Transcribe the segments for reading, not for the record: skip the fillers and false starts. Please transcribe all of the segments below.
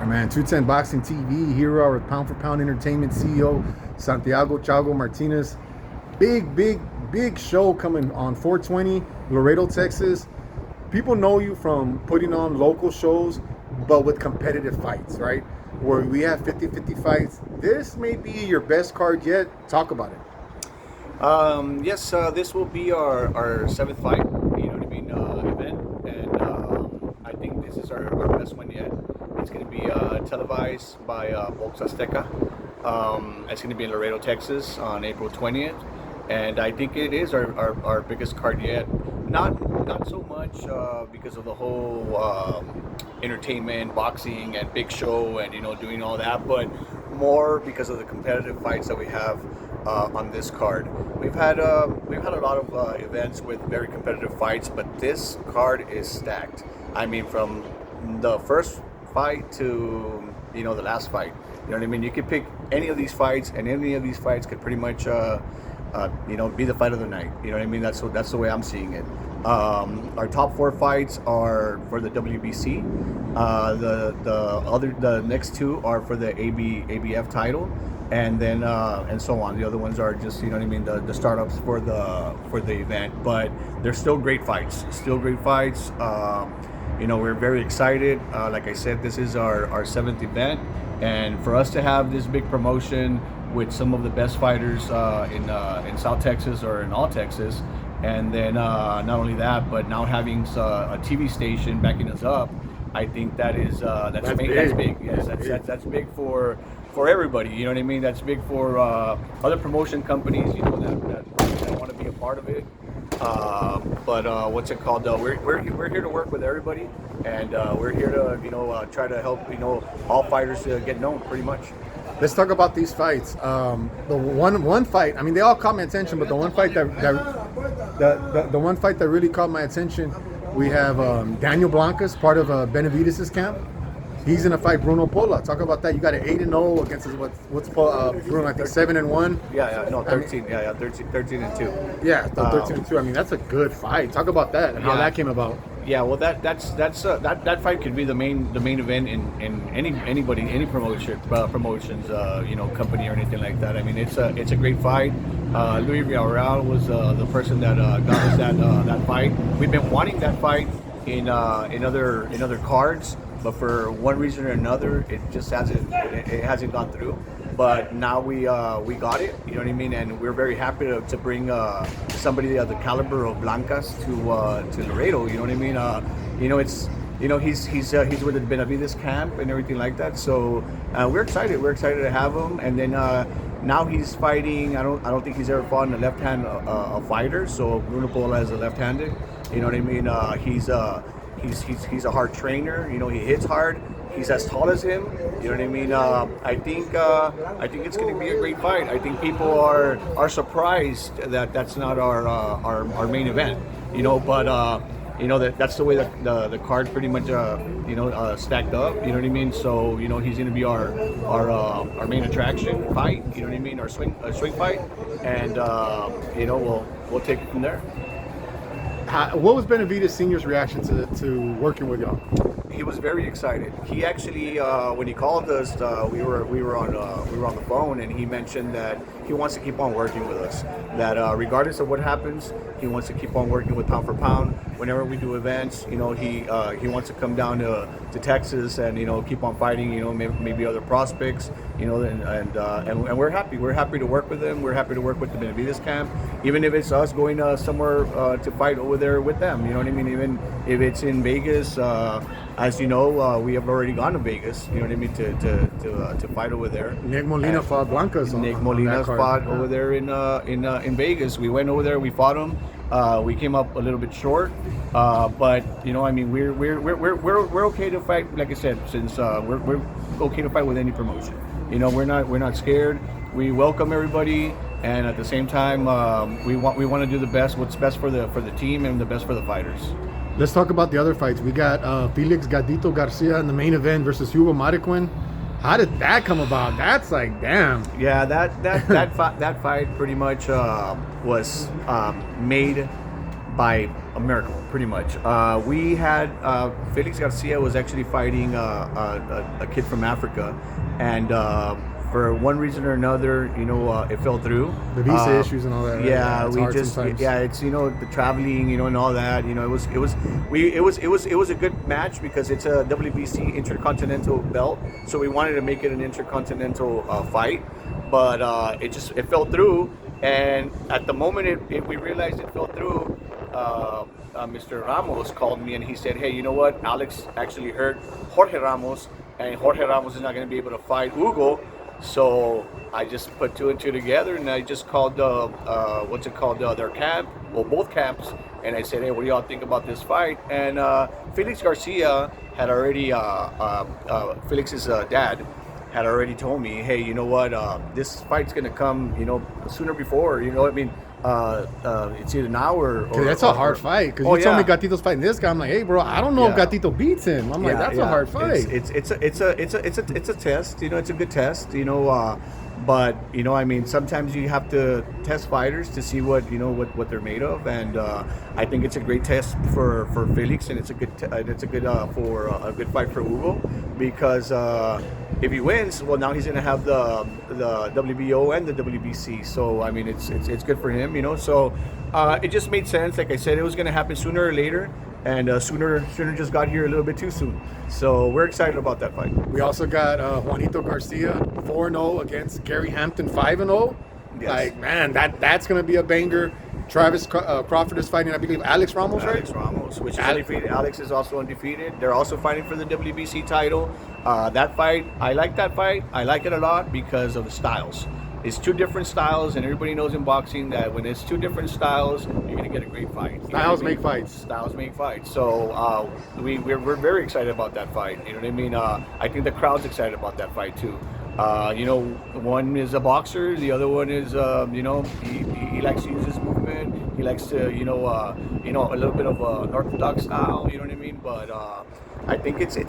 All right, man. 210 Boxing TV. Here we are with Pound for Pound Entertainment CEO Santiago Chago Martinez. Big show coming on 420 Laredo, Texas. People know you from putting on local shows, but with competitive fights, right? Where we have 50-50 fights. This may be your best card yet. Talk about it. Yes, this will be our seventh fight, you know what I mean, event, and I think this is our best one yet. It's going to be televised by Box Azteca. It's going to be in Laredo, Texas on April 20th, and I think it is our biggest card yet. Not so much because of the whole entertainment, boxing, and big show, and doing all that, but more because of the competitive fights that we have on this card. We've had a lot of events with very competitive fights, but this card is stacked. I mean, from the first fight to the last fight. You know what I mean? You could pick any of these fights, and any of these fights could pretty much be the fight of the night. You know what I mean? That's the way I'm seeing it. Our top four fights are for the WBC. The next two are for the ABF title, and then and so on. The other ones are just the startups for the event. But they're still great fights. We're very excited. Like I said, this is our seventh event, and for us to have this big promotion with some of the best fighters in South Texas or in all Texas, and then not only that, but now having a TV station backing us up, I think that's big. Yes, that's big for everybody. You know what I mean? That's big for other promotion companies. That want to be a part of it. But what's it called? We're here to work with everybody, and we're here to try to help all fighters to get known pretty much. Let's talk about these fights. The one fight, I mean, they all caught my attention, but the one fight the one fight that really caught my attention, we have Daniel Blancas, part of Benavidez' camp. He's in a fight Bruno Pola. Talk about that. You got an 8-0 against what's Bruno? I think 7-1. 13. 13-2. Yeah, 13-2. I mean, that's a good fight. Talk about that and how that came about. Yeah, well, that fight could be the main event in any promotions, company or anything like that. I mean, it's a great fight. Luis Villarreal was the person that got us that fight. We've been wanting that fight in other cards, but for one reason or another, it just hasn't gone through. But now we got it, you know what I mean, and we're very happy to bring somebody of the caliber of Blancas to Laredo. You know what I mean? He's with the Benavidez camp and everything like that. So we're excited. We're excited to have him. And then now he's fighting. I don't think he's ever fought in a left-hand fighter. So Bruno Pola is a left-handed. You know what I mean? He's a hard trainer. He hits hard. He's as tall as him. You know what I mean? I think it's going to be a great fight. I think people are surprised that that's not our main event. But that's the way that the card pretty much stacked up. You know what I mean? So he's going to be our main attraction fight. You know what I mean? Our swing fight, and we'll take it from there. What was Benavidez Senior's reaction to working with y'all? He was very excited. He actually, when he called us, we were on the phone, and he mentioned that he wants to keep on working with us. That regardless of what happens, he wants to keep on working with Pound for Pound. Whenever we do events, he wants to come down to Texas and keep on fighting. Maybe other prospects. And we're happy. We're happy to work with them. We're happy to work with the Benavidez camp, even if it's us going somewhere to fight over there with them. You know what I mean? Even if it's in Vegas. As you know, we have already gone to Vegas. You know what I mean, to fight over there. Nick Molina fought Blancas. Nick Molina fought over there in Vegas. We went over there. We fought him. We came up a little bit short, but I mean, we're okay to fight. Like I said, since we're okay to fight with any promotion. We're not scared. We welcome everybody, and at the same time, we want to do the best. What's best for the team and the best for the fighters. Let's talk about the other fights. We got Felix Gadito Garcia in the main event versus Hugo Mariquin. How did that come about? That's like, damn. Yeah, that fight pretty much was made by a miracle, pretty much. We had Felix Garcia was actually fighting a kid from Africa, and for one reason or another, it fell through. The visa issues and all that. Right? Yeah, it's we hard just sometimes. it's the traveling, and all that. It was a good match because it's a WBC Intercontinental belt, so we wanted to make it an Intercontinental fight, but it fell through, and at the moment we realized it fell through. Mr. Ramos called me and he said, "Hey, you know what? Alex actually hurt Jorge Ramos, and Jorge Ramos is not going to be able to fight Hugo." So I just put two and two together, and I just called their camp, well, both camps, and I said, "Hey, what do y'all think about this fight?" And Felix Garcia had already, Felix's dad had already told me, "Hey, you know what? This fight's gonna come, sooner before. It's either now or." That's a hard fight. Because you told me Gatito's fighting this guy. I'm like, hey, bro, I don't know if Gatito beats him. I'm like, that's a hard fight. It's a test. It's a good test. But sometimes you have to test fighters to see what they're made of, and I think it's a great test for Felix, and it's a good fight for Hugo, because if he wins, well, now he's going to have the WBO and the WBC. So it's good for him, So it just made sense. Like I said, it was going to happen sooner or later. And sooner just got here a little bit too soon. So we're excited about that fight. We also got Juanito Garcia 4-0 against Gary Hampton 5-0. Yes. Like, man, that's going to be a banger. Travis Crawford is fighting, I believe, Alex Ramos, right? Alex Ramos, which is undefeated. Alex is also undefeated. They're also fighting for the WBC title. That fight, I like that fight. I like it a lot because of the styles. It's two different styles, and everybody knows in boxing that when it's two different styles, you're going to get a great fight. Styles make fights. Styles make fights. So we're very excited about that fight. You know what I mean? I think the crowd's excited about that fight too. One is a boxer, the other one is he likes to use his movement. He likes to a little bit of an orthodox style. You know what I mean? But I think it's a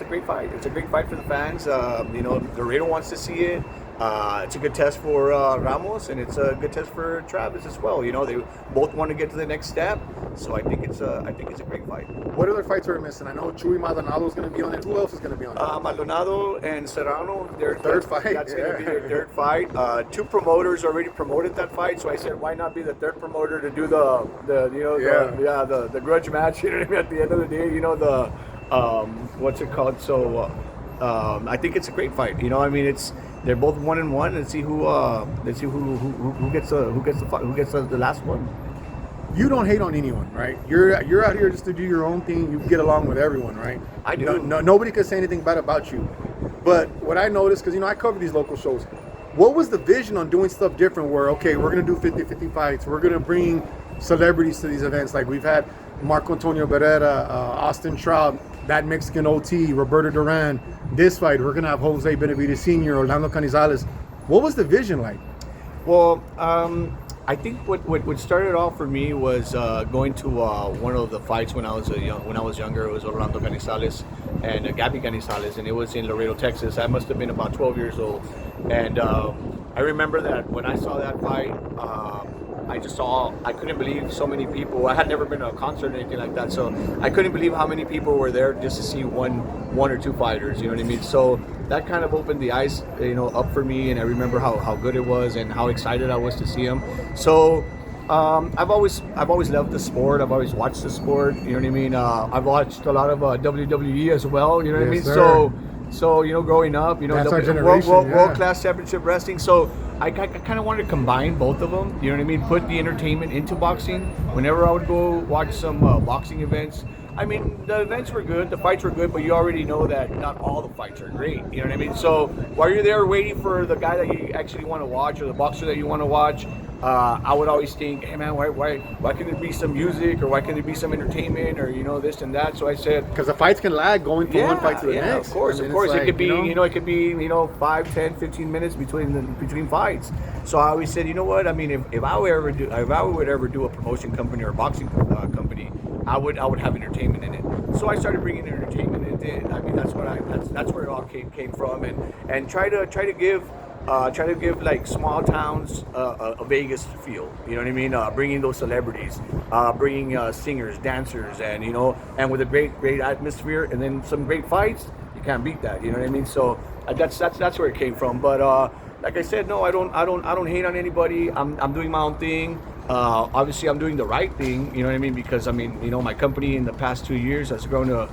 great fight. It's a great fight for the fans. Laredo wants to see it. It's a good test for Ramos, and it's a good test for Travis as well. They both want to get to the next step, so I think it's a great fight. What other fights are we missing? I know Chuy Maldonado is going to be on it. Who else is going to be on it? Maldonado and Serrano, their third fight. That's going to be their third fight. Two promoters already promoted that fight, so I said, why not be the third promoter to do the grudge match? You know what I mean? At the end of the day, what's it called? So I think it's a great fight. They're both 1-1. Let's see who gets the last one. You don't hate on anyone, right? You're out here just to do your own thing. You get along with everyone, right? I do. Nobody can say anything bad about you. But what I noticed, because I cover these local shows, what was the vision on doing stuff different? Where we're gonna do 50-50 fights. We're gonna bring celebrities to these events. Like we've had Marco Antonio Barrera, Austin Trout, that Mexican OT, Roberto Duran. This fight, we're gonna have Jose Benavides Sr., Orlando Canizales. What was the vision like? Well, I think what started off for me was going to one of the fights when I was younger. It was Orlando Canizales and Gabby Canizales, and it was in Laredo, Texas. I must have been about 12 years old, and I remember that when I saw that fight. I couldn't believe so many people. I had never been to a concert or anything like that, so I couldn't believe how many people were there just to see one or two fighters. You know what I mean? So that kind of opened the eyes, up for me, and I remember how good it was and how excited I was to see him. So I've always loved the sport. I've always watched the sport. You know what I mean? I've watched a lot of WWE as well. You know what I mean? Sir. So growing up, that's our generation, world class championship wrestling. So I kind of wanted to combine both of them. You know what I mean? Put the entertainment into boxing. Whenever I would go watch some boxing events, the events were good, the fights were good, but you already know that not all the fights are great. You know what I mean? So while you're there waiting for the guy that you actually want to watch or the boxer that you want to watch, I would always think, hey man, why can there be some music, or why can there be some entertainment, or this and that? So I said, because the fights can lag going from one fight to the next. Of course. It could be it could be 5, 10, 15 minutes between fights. So I always said, you know what? If I would ever do a promotion company or a boxing company, I would have entertainment in it. So I started bringing entertainment into it. That's where it all came from, and try to give try to give like small towns a Vegas feel. You know what I mean? Bringing those celebrities, bringing singers, dancers, and and with a great atmosphere, and then some great fights. You can't beat that. You know what I mean? So that's where it came from. But like I said, no, I don't hate on anybody. I'm doing my own thing. Obviously, I'm doing the right thing. You know what I mean? Because my company in the past 2 years has grown to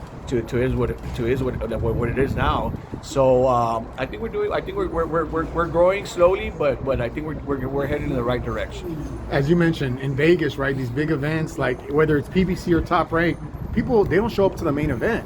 what it is now. So I think we're growing slowly, but I think we're heading in the right direction. As you mentioned, in Vegas, right? These big events, like whether it's PBC or Top Rank, people, they don't show up to the main event.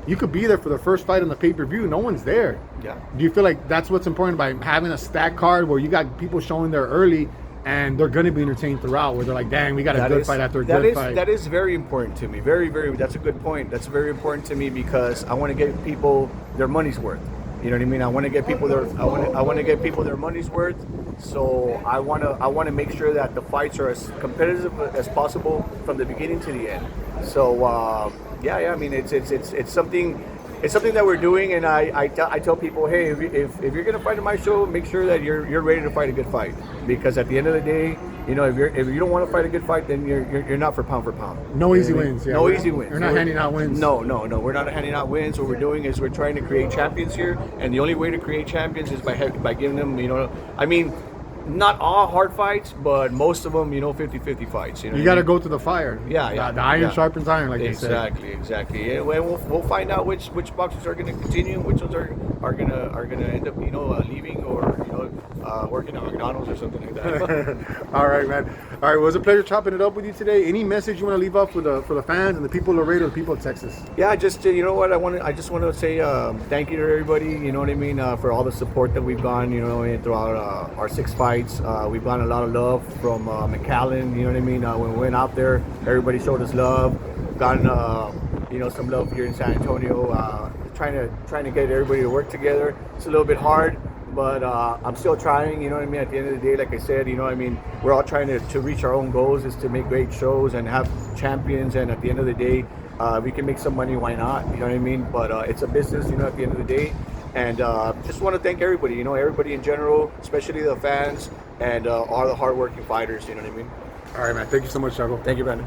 You could be there for the first fight on the pay-per-view. No one's there. Yeah. Do you feel like that's what's important by having a stack card where you got people showing there early and they're going to be entertained throughout, where they're like, dang, we got a good fight after a good fight? That is very important to me. Very, very, that's a good point. That's very important to me because I want to get people their money's worth. You know what I mean? I want to get people their money's worth. So I want to make sure that the fights are as competitive as possible from the beginning to the end. So yeah. I mean, it's something that we're doing, and I tell people, hey, if you're gonna fight in my show, make sure that you're ready to fight a good fight, because at the end of the day, if you don't want to fight a good fight, then you're not for pound. No easy wins. Yeah, no easy wins. You're not handing out wins. No. We're not handing out wins. What we're doing is we're trying to create champions here, and the only way to create champions is by giving them, I mean, not all hard fights, but most of them, 50-50 fights. You got to go to the fire. Yeah. The iron sharpens iron, like they said. Exactly. Yeah, we'll find out which boxers are going to continue, and which ones are going to end up, leaving or working at McDonald's or something like that. All right, man. All right, well, it was a pleasure chopping it up with you today. Any message you want to leave up for the fans and the people of Laredo, the people of Texas? Yeah, just what I just want to say thank you to everybody. You know what I mean, for all the support that we've gotten. Throughout our 6 fights. We've gotten a lot of love from McAllen. You know what I mean. When we went out there, everybody showed us love. Gotten some love here in San Antonio. Trying to get everybody to work together. It's a little bit hard, but I'm still trying. You know what I mean. At the end of the day, like I said, we're all trying to reach our own goals, is to make great shows and have champions. And at the end of the day, we can make some money. Why not? You know what I mean. But it's a business. At the end of the day. And just want to thank everybody, everybody in general, especially the fans and all the hardworking fighters, you know what I mean? All right, man. Thank you so much, Chago. Thank you, Brandon.